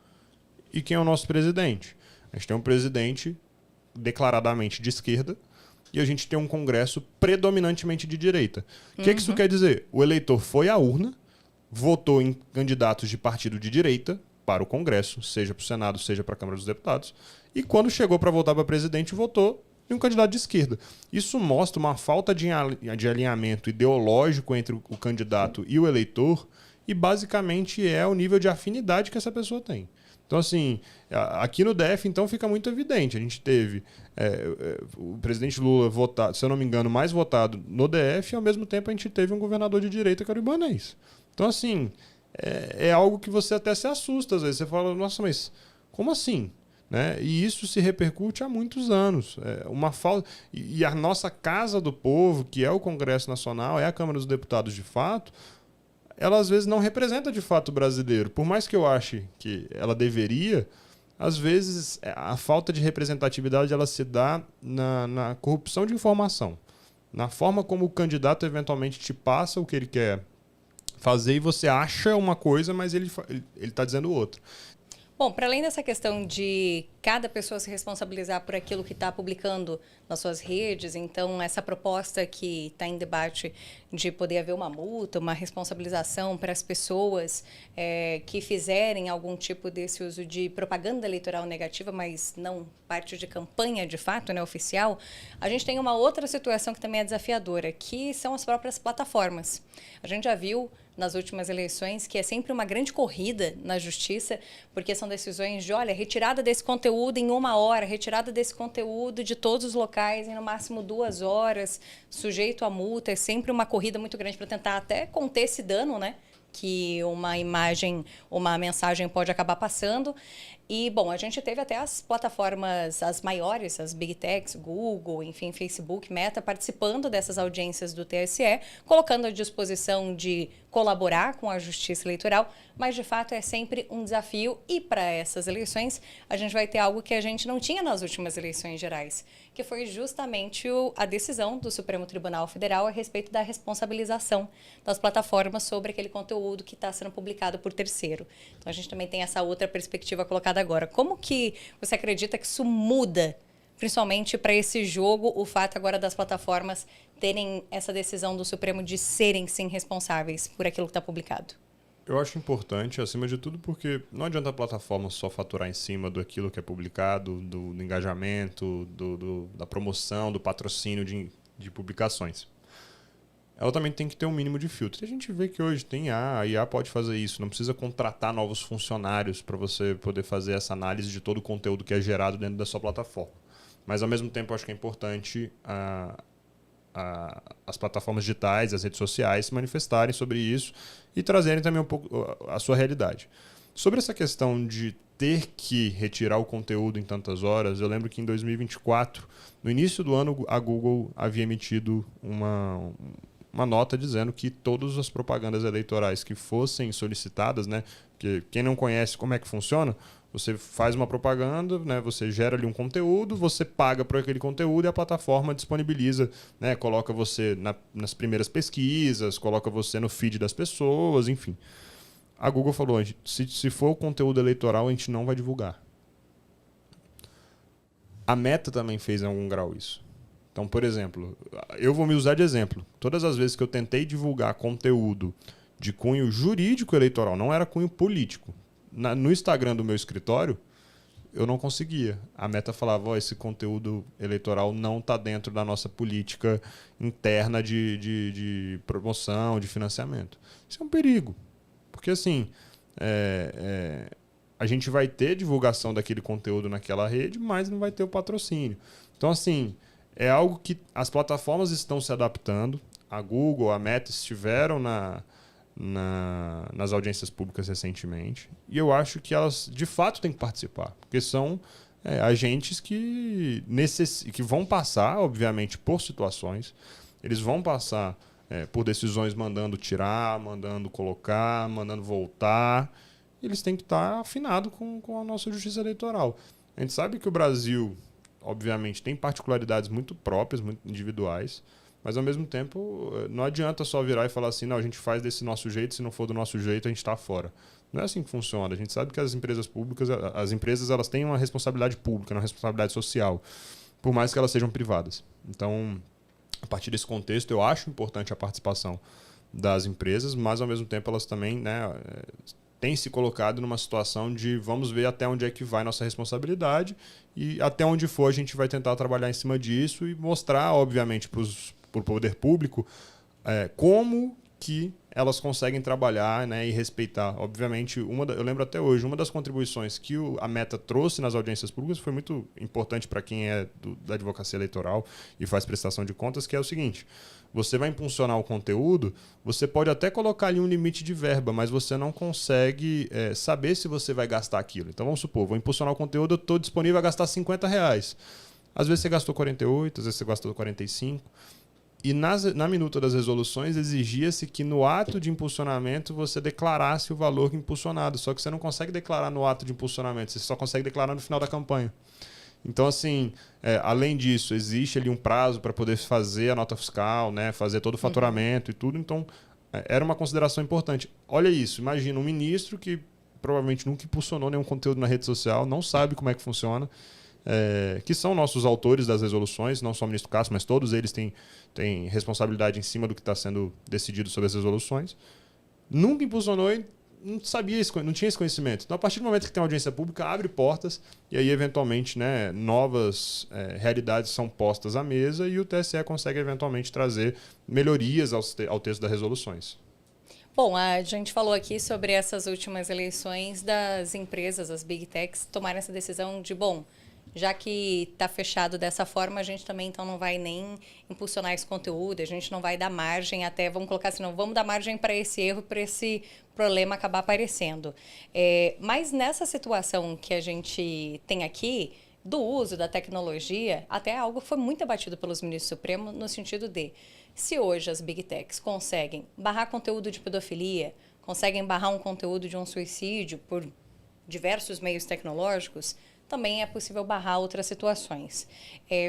e quem é o nosso presidente. A gente tem um presidente declaradamente de esquerda e a gente tem um Congresso predominantemente de direita. O que isso quer dizer? O eleitor foi à urna, votou em candidatos de partido de direita para o Congresso, seja para o Senado, seja para a Câmara dos Deputados, e quando chegou para votar para presidente, votou e um candidato de esquerda. Isso mostra uma falta de alinhamento ideológico entre o candidato e o eleitor, e basicamente é o nível de afinidade que essa pessoa tem. Então, assim, aqui no DF, então, fica muito evidente. A gente teve o presidente Lula votado, se eu não me engano, mais votado no DF, e ao mesmo tempo a gente teve um governador de direita, que era o Ibanez. Então, assim, é algo que você até se assusta às vezes. Você fala, nossa, mas como assim? Né? E isso se repercute há muitos anos. Uma falta. E a nossa Casa do Povo, que é o Congresso Nacional, é a Câmara dos Deputados de fato, ela às vezes não representa de fato o brasileiro. Por mais que eu ache que ela deveria, às vezes a falta de representatividade ela se dá na corrupção de informação, na forma como o candidato eventualmente te passa o que ele quer fazer e você acha uma coisa, mas ele está dizendo outra. Bom, para além dessa questão de cada pessoa se responsabilizar por aquilo que está publicando nas suas redes, então essa proposta que está em debate de poder haver uma multa, uma responsabilização para as pessoas que fizerem algum tipo desse uso de propaganda eleitoral negativa, mas não parte de campanha de fato, né, oficial, a gente tem uma outra situação que também é desafiadora, que são as próprias plataformas. A gente já viu nas últimas eleições, que é sempre uma grande corrida na justiça, porque são decisões de, olha, retirada desse conteúdo em 1 hora, retirada desse conteúdo de todos os locais em no máximo 2 horas, sujeito a multa. É sempre uma corrida muito grande para tentar até conter esse dano, né, que uma imagem, uma mensagem pode acabar passando. E, bom, a gente teve até as plataformas, as maiores, as Big Techs, Google, enfim, Facebook, Meta, participando dessas audiências do TSE, colocando à disposição de colaborar com a Justiça Eleitoral, mas, de fato, é sempre um desafio. E, para essas eleições, a gente vai ter algo que a gente não tinha nas últimas eleições gerais, que foi justamente a decisão do Supremo Tribunal Federal a respeito da responsabilização das plataformas sobre aquele conteúdo que está sendo publicado por terceiro. Então, a gente também tem essa outra perspectiva colocada agora. Como que você acredita que isso muda, principalmente para esse jogo, o fato agora das plataformas terem essa decisão do Supremo de serem, sim, responsáveis por aquilo que está publicado? Eu acho importante, acima de tudo, porque não adianta a plataforma só faturar em cima daquilo que é publicado, do engajamento, da promoção, do patrocínio de publicações. Ela também tem que ter um mínimo de filtro. E a gente vê que hoje tem a IA pode fazer isso, não precisa contratar novos funcionários para você poder fazer essa análise de todo o conteúdo que é gerado dentro da sua plataforma. Mas, ao mesmo tempo, eu acho que é importante as plataformas digitais, as redes sociais se manifestarem sobre isso e trazerem também um pouco a sua realidade. Sobre essa questão de ter que retirar o conteúdo em tantas horas, eu lembro que em 2024, no início do ano, a Google havia emitido uma nota dizendo que todas as propagandas eleitorais que fossem solicitadas, né, que quem não conhece como é que funciona, você faz uma propaganda, né, você gera ali um conteúdo, você paga por aquele conteúdo e a plataforma disponibiliza, né, coloca você nas primeiras pesquisas, coloca você no feed das pessoas, enfim. A Google falou, se for o conteúdo eleitoral, a gente não vai divulgar. A Meta também fez em algum grau isso. Então, por exemplo, eu vou me usar de exemplo. Todas as vezes que eu tentei divulgar conteúdo de cunho jurídico eleitoral, não era cunho político, no Instagram do meu escritório, eu não conseguia. A Meta falava, esse conteúdo eleitoral não está dentro da nossa política interna de promoção, de financiamento. Isso é um perigo. Porque, assim, a gente vai ter divulgação daquele conteúdo naquela rede, mas não vai ter o patrocínio. Então, assim, é algo que as plataformas estão se adaptando. A Google, a Meta estiveram nas audiências públicas recentemente. E eu acho que elas, de fato, têm que participar. Porque são agentes que vão passar, obviamente, por situações. Eles vão passar por decisões mandando tirar, mandando colocar, mandando voltar. Eles têm que estar afinados com a nossa justiça eleitoral. A gente sabe que o Brasil, obviamente, tem particularidades muito próprias, muito individuais, mas, ao mesmo tempo, não adianta só virar e falar assim, não, a gente faz desse nosso jeito, se não for do nosso jeito, a gente está fora. Não é assim que funciona. A gente sabe que as empresas públicas, elas têm uma responsabilidade pública, uma responsabilidade social, por mais que elas sejam privadas. Então, a partir desse contexto, eu acho importante a participação das empresas, mas, ao mesmo tempo, elas também, né, tem se colocado numa situação de vamos ver até onde é que vai nossa responsabilidade e até onde for a gente vai tentar trabalhar em cima disso e mostrar, obviamente, para o poder público como que elas conseguem trabalhar, né, e respeitar. Obviamente, eu lembro até hoje, uma das contribuições que a Meta trouxe nas audiências públicas foi muito importante para quem é da advocacia eleitoral e faz prestação de contas, que é o seguinte: você vai impulsionar o conteúdo, você pode até colocar ali um limite de verba, mas você não consegue saber se você vai gastar aquilo. Então vamos supor, vou impulsionar o conteúdo, eu estou disponível a gastar R$50. Às vezes você gastou 48, às vezes você gastou 45. E na minuta das resoluções exigia-se que no ato de impulsionamento você declarasse o valor impulsionado. Só que você não consegue declarar no ato de impulsionamento, você só consegue declarar no final da campanha. Então, assim, além disso, existe ali um prazo para poder fazer a nota fiscal, né, fazer todo o faturamento e tudo. Então, era uma consideração importante. Olha isso, imagina um ministro que provavelmente nunca impulsionou nenhum conteúdo na rede social, não sabe como é que funciona, que são nossos autores das resoluções, não só o ministro Castro, mas todos eles têm responsabilidade em cima do que está sendo decidido sobre as resoluções. Nunca impulsionou e não sabia não tinha esse conhecimento. Então, a partir do momento que tem audiência pública, abre portas e aí, eventualmente, né, novas realidades são postas à mesa e o TSE consegue, eventualmente, trazer melhorias ao texto das resoluções. Bom, a gente falou aqui sobre essas últimas eleições das empresas, as Big Techs, tomarem essa decisão de, bom, já que está fechado dessa forma, a gente também então não vai nem impulsionar esse conteúdo, a gente não vai dar margem até, vamos colocar assim, não vamos dar margem para esse erro, para esse problema acabar aparecendo. Mas nessa situação que a gente tem aqui, do uso da tecnologia, até algo foi muito debatido pelos ministros supremos no sentido de, se hoje as Big Techs conseguem barrar conteúdo de pedofilia, conseguem barrar um conteúdo de um suicídio por diversos meios tecnológicos, também é possível barrar outras situações.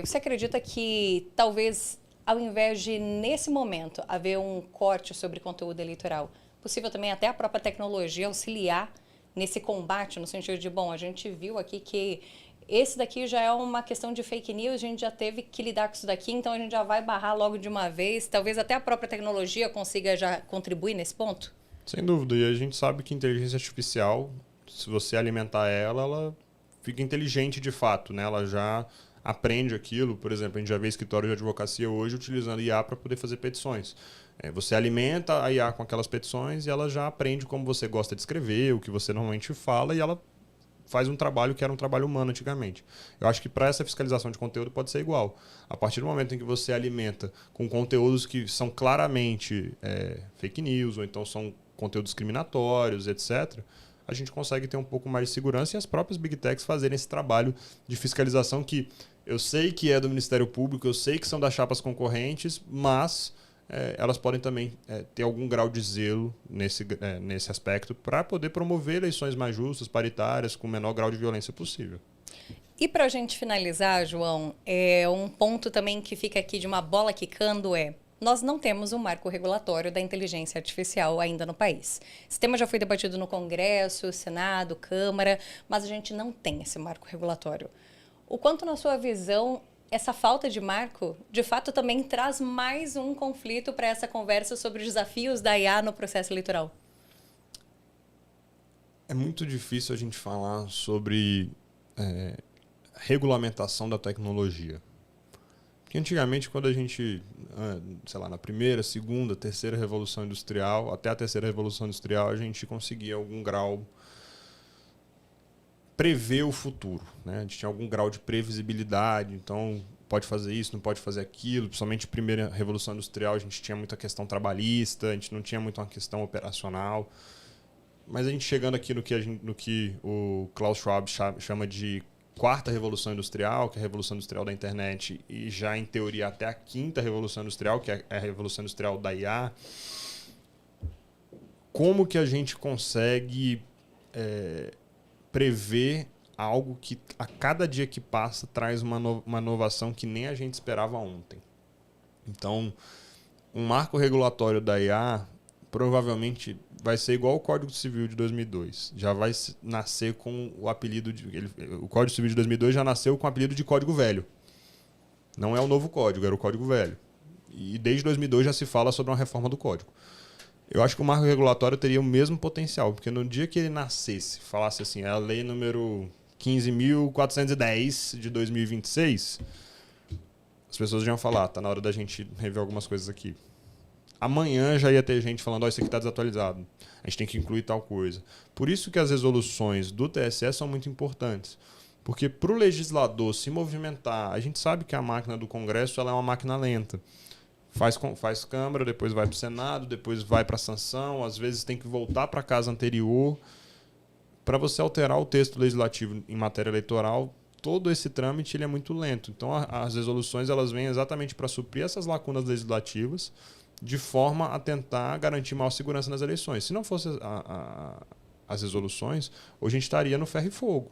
Você acredita que talvez, ao invés de, nesse momento, haver um corte sobre conteúdo eleitoral, possível também até a própria tecnologia auxiliar nesse combate, no sentido de, bom, a gente viu aqui que esse daqui já é uma questão de fake news, a gente já teve que lidar com isso daqui, então a gente já vai barrar logo de uma vez, talvez até a própria tecnologia consiga já contribuir nesse ponto? Sem dúvida, e a gente sabe que inteligência artificial, se você alimentar ela fica inteligente de fato, né? Ela já aprende aquilo. Por exemplo, a gente já vê escritório de advocacia hoje utilizando IA para poder fazer petições. Você alimenta a IA com aquelas petições e ela já aprende como você gosta de escrever, o que você normalmente fala, e ela faz um trabalho que era um trabalho humano antigamente. Eu acho que para essa fiscalização de conteúdo pode ser igual. A partir do momento em que você alimenta com conteúdos que são claramente fake news, ou então são conteúdos discriminatórios, etc., a gente consegue ter um pouco mais de segurança e as próprias Big Techs fazerem esse trabalho de fiscalização que eu sei que é do Ministério Público, eu sei que são das chapas concorrentes, mas elas podem também ter algum grau de zelo nesse aspecto para poder promover eleições mais justas, paritárias, com o menor grau de violência possível. E para a gente finalizar, João, um ponto também que fica aqui de uma bola quicando nós não temos um marco regulatório da inteligência artificial ainda no país. Esse tema já foi debatido no Congresso, Senado, Câmara, mas a gente não tem esse marco regulatório. O quanto, na sua visão, essa falta de marco, de fato, também traz mais um conflito para essa conversa sobre os desafios da IA no processo eleitoral? É muito difícil a gente falar sobre regulamentação da tecnologia. Porque antigamente, quando a gente, sei lá, na primeira, segunda, terceira revolução industrial, até a terceira revolução industrial, a gente conseguia algum grau prever o futuro, né? A gente tinha algum grau de previsibilidade, então pode fazer isso, não pode fazer aquilo. Principalmente na primeira revolução industrial, a gente tinha muita questão trabalhista, a gente não tinha muito uma questão operacional. Mas a gente chegando aqui no que o Klaus Schwab chama de quarta revolução industrial, que é a revolução industrial da internet, e já em teoria até a quinta revolução industrial, que é a revolução industrial da IA, como que a gente consegue prever algo que a cada dia que passa traz uma inovação que nem a gente esperava ontem? Então, um marco regulatório da IA provavelmente vai ser igual ao Código Civil de 2002. Já vai nascer com o apelido o Código Civil de 2002 já nasceu com o apelido de Código Velho. Não é o novo código, era o Código Velho. E desde 2002 já se fala sobre uma reforma do código. Eu acho que o marco regulatório teria o mesmo potencial, porque no dia que ele nascesse, falasse assim, é a lei número 15.410 de 2026, as pessoas já iam falar, tá na hora da gente rever algumas coisas aqui. Amanhã já ia ter gente falando, isso aqui está desatualizado, a gente tem que incluir tal coisa. Por isso que as resoluções do TSE são muito importantes. Porque para o legislador se movimentar, a gente sabe que a máquina do Congresso ela é uma máquina lenta. Faz Câmara, depois vai para o Senado, depois vai para a sanção, às vezes tem que voltar para a casa anterior. Para você alterar o texto legislativo em matéria eleitoral, todo esse trâmite ele é muito lento. Então, as resoluções elas vêm exatamente para suprir essas lacunas legislativas, de forma a tentar garantir maior segurança nas eleições. Se não fosse as resoluções, hoje a gente estaria no ferro e fogo.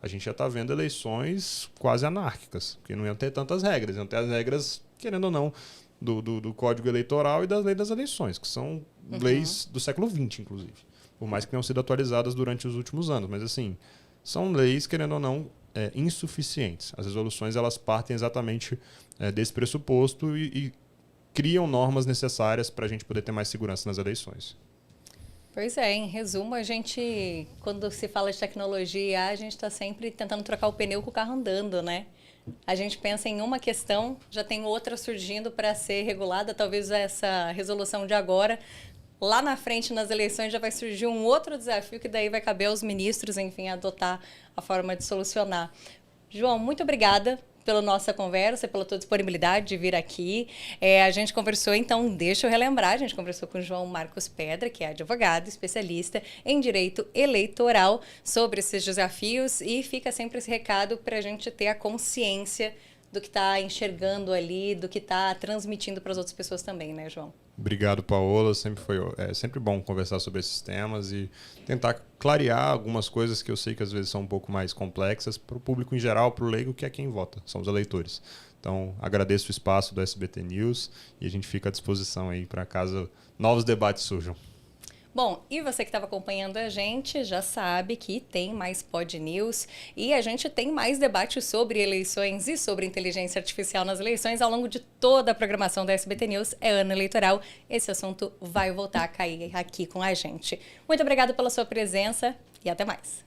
A gente já está vendo eleições quase anárquicas, porque não iam ter tantas regras, iam ter as regras, querendo ou não, do Código Eleitoral e das leis das eleições, que são leis do século XX, inclusive. Por mais que tenham sido atualizadas durante os últimos anos. Mas, assim, são leis, querendo ou não, insuficientes. As resoluções elas partem exatamente desse pressuposto e criam normas necessárias para a gente poder ter mais segurança nas eleições. Pois é, em resumo, a gente, quando se fala de tecnologia, a gente está sempre tentando trocar o pneu com o carro andando, né? A gente pensa em uma questão, já tem outra surgindo para ser regulada, talvez essa resolução de agora, lá na frente, nas eleições, já vai surgir um outro desafio que daí vai caber aos ministros, enfim, adotar a forma de solucionar. João, muito obrigada pela nossa conversa, pela tua disponibilidade de vir aqui. A gente conversou, então, deixa eu relembrar, a gente conversou com o João Marcos Pedra, que é advogado, especialista em direito eleitoral, sobre esses desafios, e fica sempre esse recado para a gente ter a consciência do que está enxergando ali, do que está transmitindo para as outras pessoas também, né, João? Obrigado, Paola. É sempre bom conversar sobre esses temas e tentar clarear algumas coisas que eu sei que às vezes são um pouco mais complexas para o público em geral, para o leigo, que é quem vota, são os eleitores. Então, agradeço o espaço do SBT News e a gente fica à disposição aí para caso novos debates surjam. Bom, e você que estava acompanhando a gente já sabe que tem mais Pod News e a gente tem mais debates sobre eleições e sobre inteligência artificial nas eleições ao longo de toda a programação da SBT News. É ano eleitoral, esse assunto vai voltar a cair aqui com a gente. Muito obrigada pela sua presença e até mais.